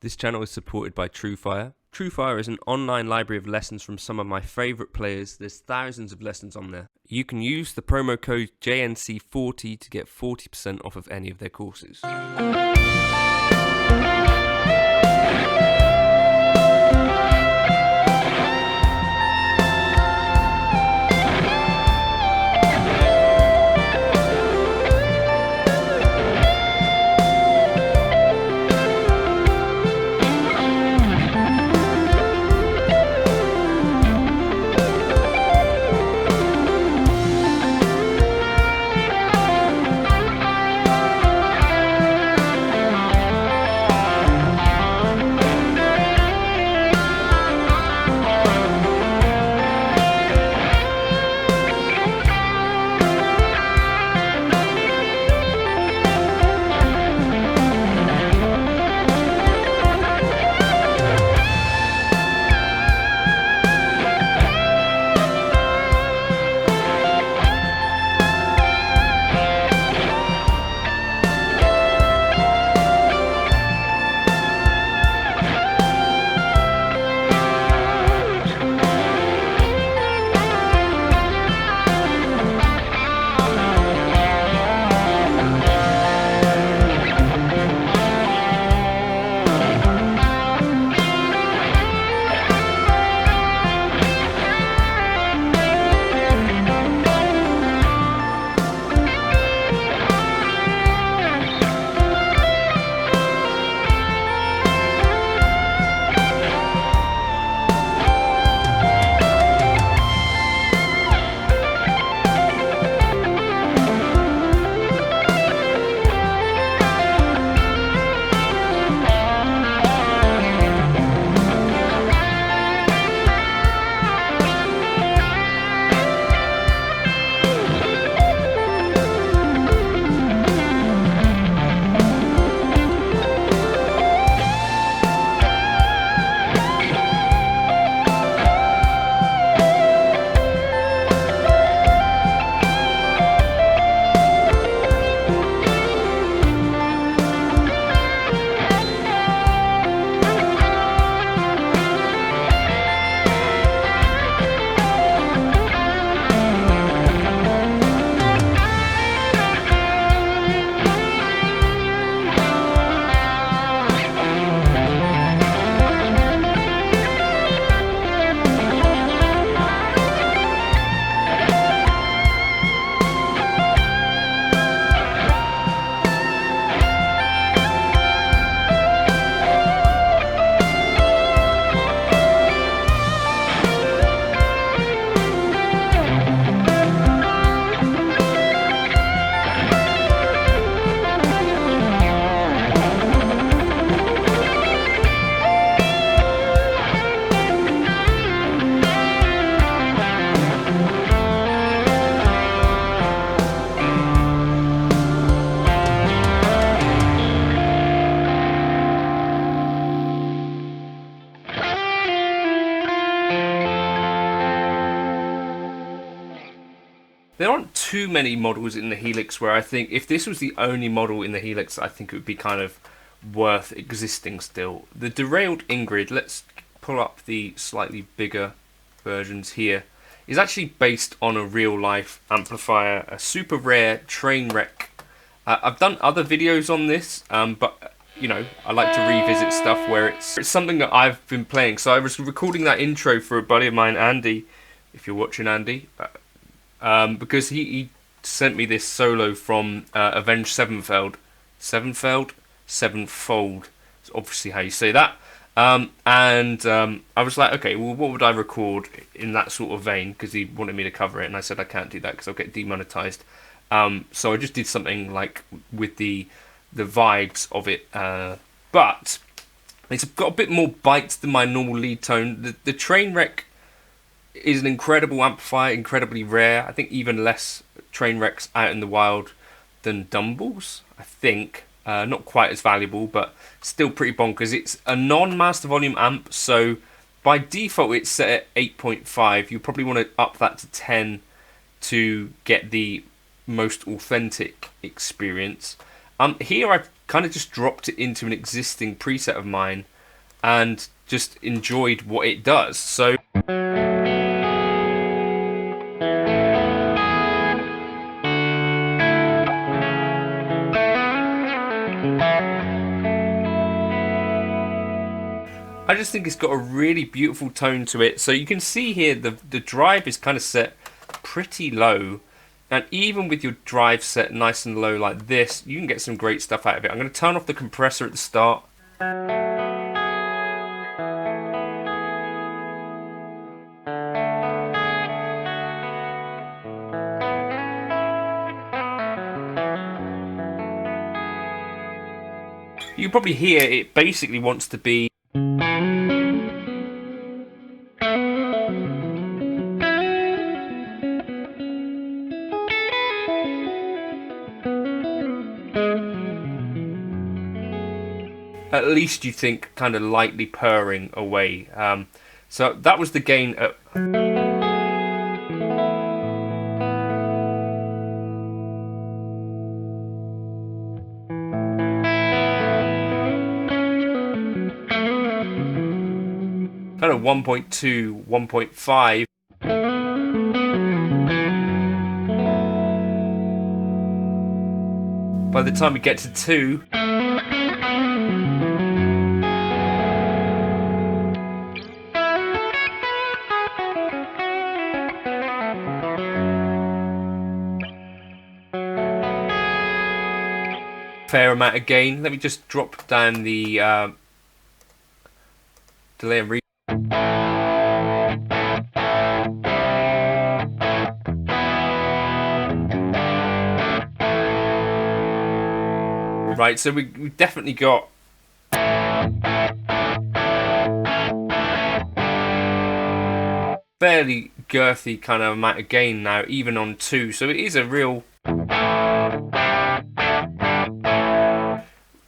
This channel is supported by TrueFire. TrueFire is an online library of lessons from some of my favourite players. There's thousands of lessons on there. You can use the promo code JNC40 to get 40% off of any of their courses. There aren't too many models in the Helix where I think if this was the only model in the Helix, I think it would be kind of worth existing still. The Derailed Ingrid, let's pull up the slightly bigger versions here, is actually based on a real life amplifier, a super rare Trainwreck. I've done other videos on this, but you know, I like to revisit stuff where it's something that I've been playing. So I was recording that intro for a buddy of mine, Andy, if you're watching, Andy. Because he sent me this solo from Avenged Sevenfold. Sevenfold? Sevenfold. It's obviously how you say that. I was like, okay, well, what would I record in that sort of vein? Because he wanted me to cover it, and I said I can't do that because I'll get demonetized. So I just did something like with the vibes of it. But it's got a bit more bites than my normal lead tone. The Trainwreck is an incredible amplifier, incredibly rare. I think even less Trainwrecks out in the wild than Dumbles, I think. Not quite as valuable, but still pretty bonkers. It's a non-master volume amp, so by default it's set at 8.5. You probably want to up that to 10 to get the most authentic experience. Here I've kind of just dropped it into an existing preset of mine and just enjoyed what it does. So I just think it's got a really beautiful tone to it. So you can see here the drive is kind of set pretty low. And even with your drive set nice and low like this, you can get some great stuff out of it. I'm going to turn off the compressor at the start. You can probably hear it basically wants to be at least, you think, kind of lightly purring away. So that was the gain at kind of 1.2, 1.5. By the time we get to 2, fair amount of gain. Let me just drop down the delay and reverb. Right, so we've definitely got fairly girthy kind of amount of gain now, even on 2. So it is a real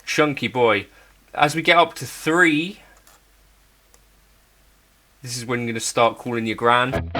chunky boy. As we get up to 3, this is when you're going to start calling your gran.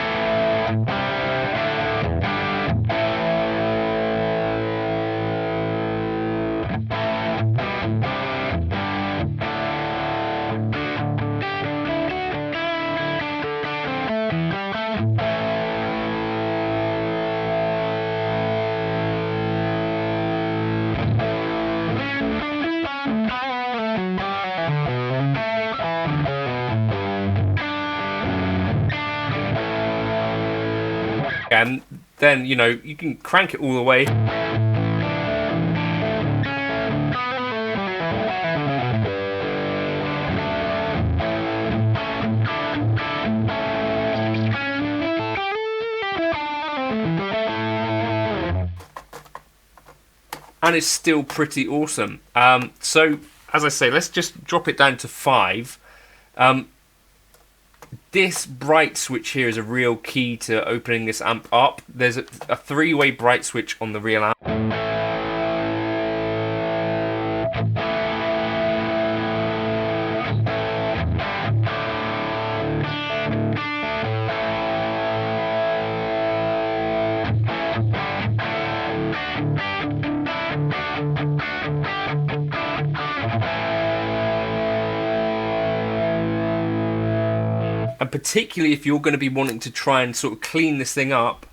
And then, you know, you can crank it all the way. And it's still pretty awesome. So, as I say, let's just drop it down to 5. This bright switch here is a real key to opening this amp up. There's a 3-way bright switch on the real amp. And particularly if you're going to be wanting to try and sort of clean this thing up,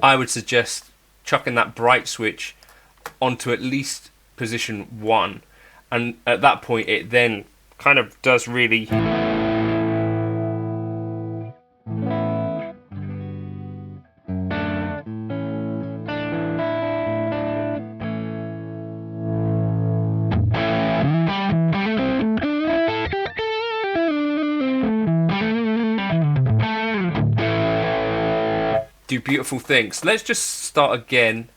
I would suggest chucking that bright switch onto at least position 1. And at that point, it then kind of does really do beautiful things. Let's just start again.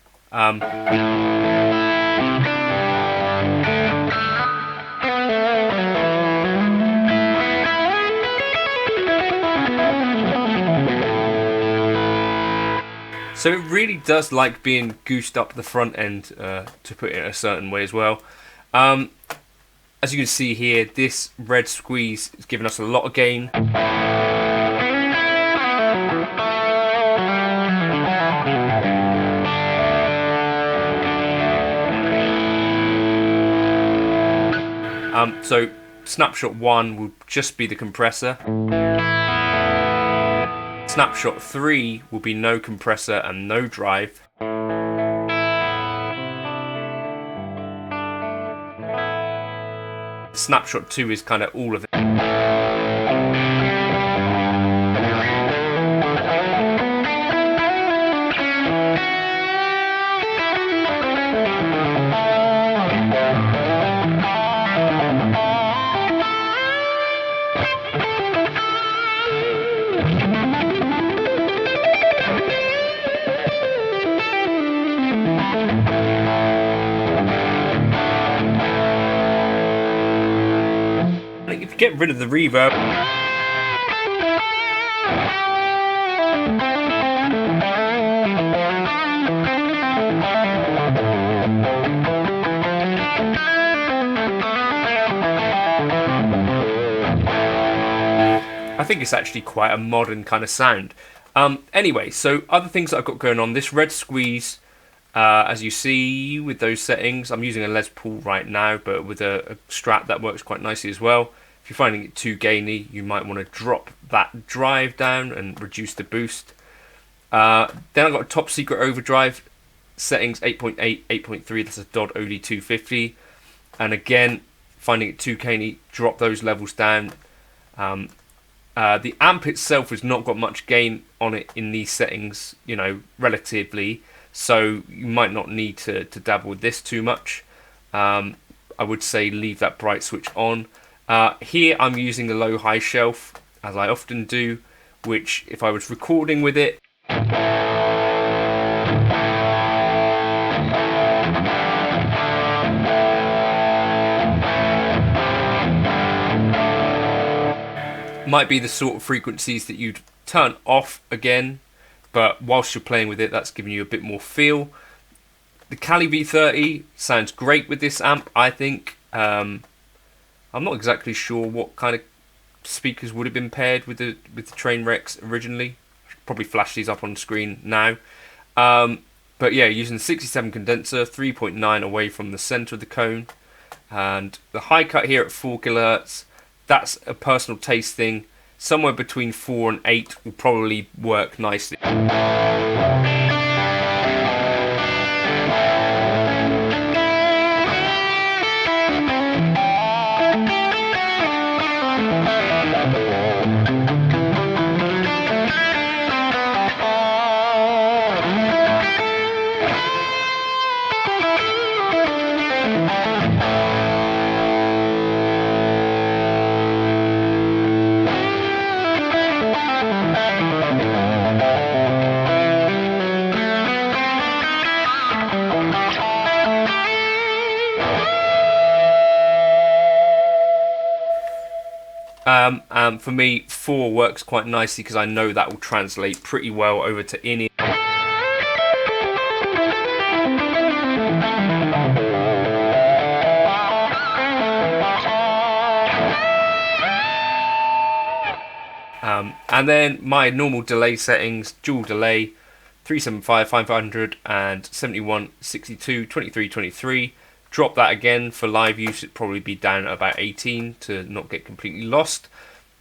So it really does like being goosed up the front end, to put it a certain way as well. As you can see here, this red squeeze is giving us a lot of gain. So snapshot 1 will just be the compressor. Snapshot 3 will be no compressor and no drive. Snapshot 2 is kind of all of it. If you get rid of the reverb, I think it's actually quite a modern kind of sound. Anyway, so other things that I've got going on, this red squeeze, as you see with those settings, I'm using a Les Paul right now, but with a Strat that works quite nicely as well. If you're finding it too gainy, you might want to drop that drive down and reduce the boost. Then I've got a top secret overdrive settings, 8.8, 8.3, that's a Dodd OD250. And again, finding it too gainy, drop those levels down. The amp itself has not got much gain on it in these settings, you know, relatively. So you might not need to dabble with this too much. I would say leave that bright switch on. Here I'm using the low-high shelf, as I often do, which if I was recording with it, might be the sort of frequencies that you'd turn off again, but whilst you're playing with it, that's giving you a bit more feel. The Kali V30 sounds great with this amp, I think. I'm not exactly sure what kind of speakers would have been paired with the Trainwrecks originally. I should probably flash these up on screen now. But yeah, using the 67 condenser, 3.9 away from the center of the cone, and the high cut here at 4 kHz. That's a personal taste thing. Somewhere between 4 and 8 will probably work nicely. For me, 4 works quite nicely because I know that will translate pretty well over to in-ear. And then my normal delay settings, dual delay, 375, 500 and 71, 62, 23, 23. Drop that again for live use, it'd probably be down at about 18 to not get completely lost.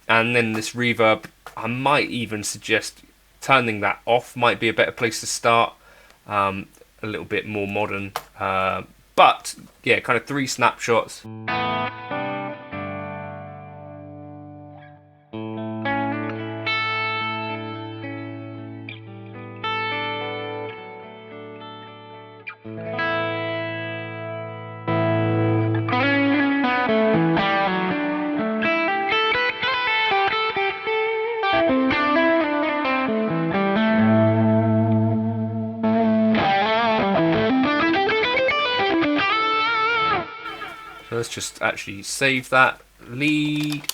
And then this reverb, I might even suggest turning that off, might be a better place to start. A little bit more modern. But yeah, kind of 3 snapshots. So let's just actually save that. Lead,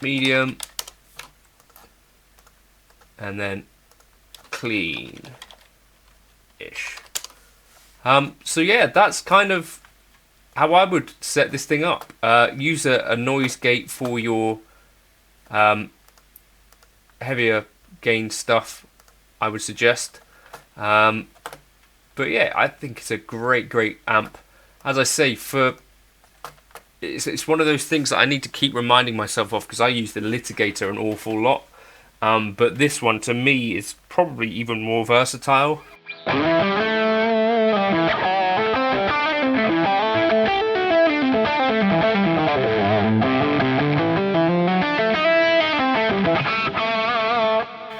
medium, and then clean-ish. So yeah, that's kind of how I would set this thing up. Use a noise gate for your heavier gain stuff, I would suggest. But yeah, I think it's a great amp. As I say, it's one of those things that I need to keep reminding myself of, because I use the litigator an awful lot. But this one, to me, is probably even more versatile.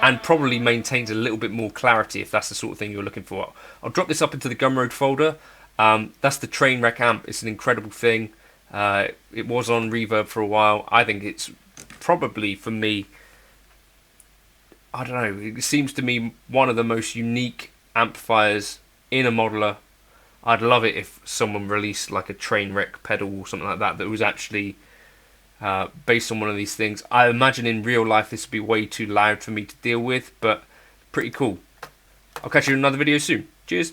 And probably maintains a little bit more clarity if that's the sort of thing you're looking for. I'll drop this up into the Gumroad folder. That's the Trainwreck amp. It's an incredible thing. It was on Reverb for a while. I think it's probably, for me, I don't know, it seems to me one of the most unique amplifiers in a modeler. I'd love it if someone released like a Trainwreck pedal or something like that was actually based on one of these things. I imagine in real life this would be way too loud for me to deal with, but pretty cool. I'll catch you in another video soon. Cheers.